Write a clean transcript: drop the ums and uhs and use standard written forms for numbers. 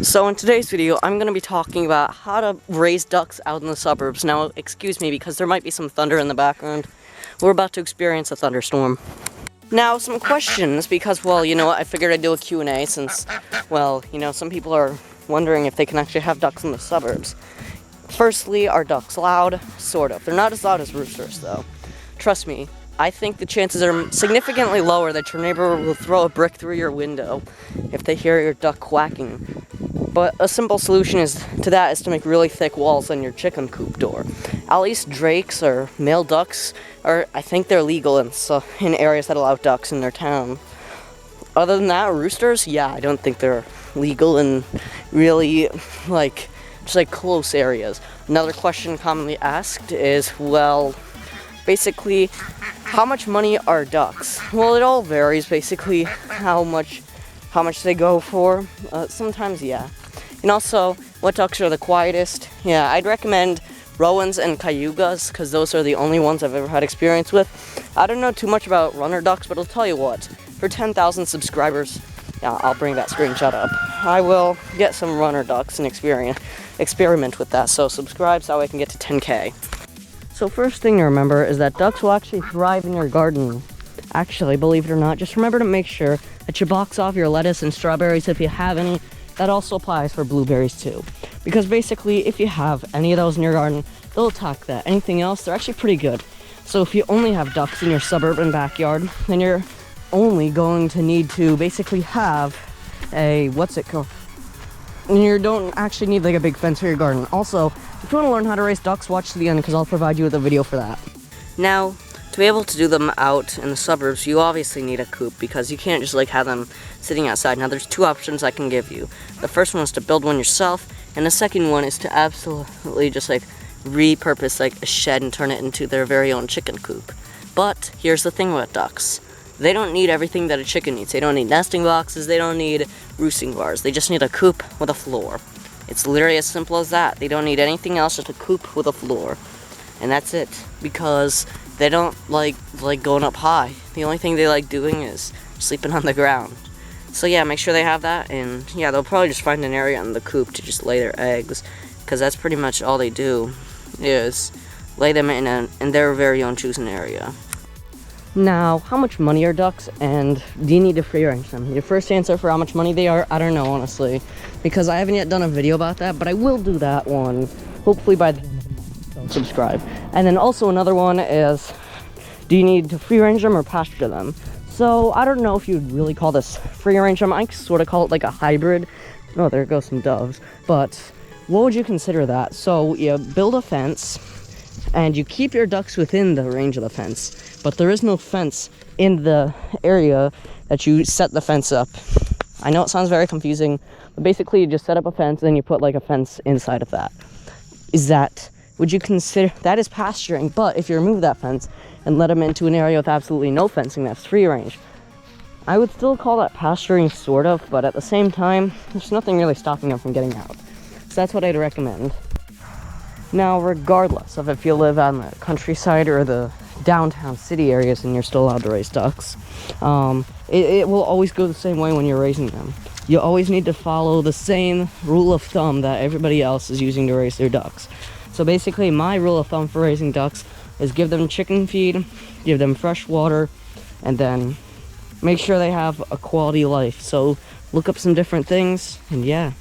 So in today's video, I'm going to be talking about how to raise ducks out in the suburbs. Now, excuse me because there might be some thunder in the background. We're about to experience a thunderstorm. Now, some questions because, well, you know what, I figured I'd do a Q&A since, well, you know, some people are wondering if they can actually have ducks in the suburbs. Firstly, are ducks loud? Sort of. They're not as loud as roosters, though. Trust me, I think the chances are significantly lower that your neighbor will throw a brick through your window if they hear your duck quacking. But a simple solution to that is to make really thick walls on your chicken coop door. At least drakes or male ducks I think they're legal in areas that allow ducks in their town. Other than that, roosters, yeah, I don't think they're legal in really just close areas. Another question commonly asked is, well, basically, how much money are ducks? Well, it all varies basically how much they go for. Sometimes, yeah. And also, what ducks are the quietest? Yeah, I'd recommend Rowans and Cayugas, because those are the only ones I've ever had experience with. I don't know too much about runner ducks, but I'll tell you what, for 10,000 subscribers, yeah, I'll bring that screenshot up. I will get some runner ducks and experiment with that, so subscribe so I can get to 10K. So first thing to remember is that ducks will actually thrive in your garden. Actually, believe it or not, just remember to make sure that you box off your lettuce and strawberries if you have any. That also applies for blueberries too. Because basically, if you have any of those in your garden, they'll attack that. Anything else, they're actually pretty good. So if you only have ducks in your suburban backyard, then you're only going to need to basically have a, what's it called? And you don't actually need like a big fence for your garden. Also, if you want to learn how to raise ducks, watch to the end because I'll provide you with a video for that. Now, to be able to do them out in the suburbs, you obviously need a coop because you can't just have them sitting outside. Now, there's two options I can give you. The first one is to build one yourself, and the second one is to absolutely just repurpose a shed and turn it into their very own chicken coop. But here's the thing with ducks. They don't need everything that a chicken needs. They don't need nesting boxes, they don't need roosting bars. They just need a coop with a floor. It's literally as simple as that. They don't need anything else, just a coop with a floor. And that's it, because they don't like going up high. The only thing they like doing is sleeping on the ground. So yeah, make sure they have that, and yeah, they'll probably just find an area in the coop to just lay their eggs, because that's pretty much all they do, is lay them in their very own chosen area. Now, how much money are ducks, and do you need to free range them? Your first answer for how much money they are, I don't know, honestly, because I haven't yet done a video about that, but I will do that one, hopefully by the subscribe. And then also another one is, do you need to free range them or pasture them? So I don't know if you'd really call this free range them. I sort of call it like a hybrid. Oh, there goes some doves. But what would you consider that? So you build a fence and you keep your ducks within the range of the fence, but there is no fence in the area that you set the fence up. I know it sounds very confusing, but basically you just set up a fence and then you put a fence inside of that. Would you consider that is pasturing? But if you remove that fence and let them into an area with absolutely no fencing, that's free range. I would still call that pasturing, sort of, but at the same time, there's nothing really stopping them from getting out. So that's what I'd recommend. Now, regardless of if you live on the countryside or the downtown city areas and you're still allowed to raise ducks, it will always go the same way when you're raising them. You always need to follow the same rule of thumb that everybody else is using to raise their ducks. So basically, my rule of thumb for raising ducks is give them chicken feed, give them fresh water, and then make sure they have a quality life. So look up some different things, and yeah.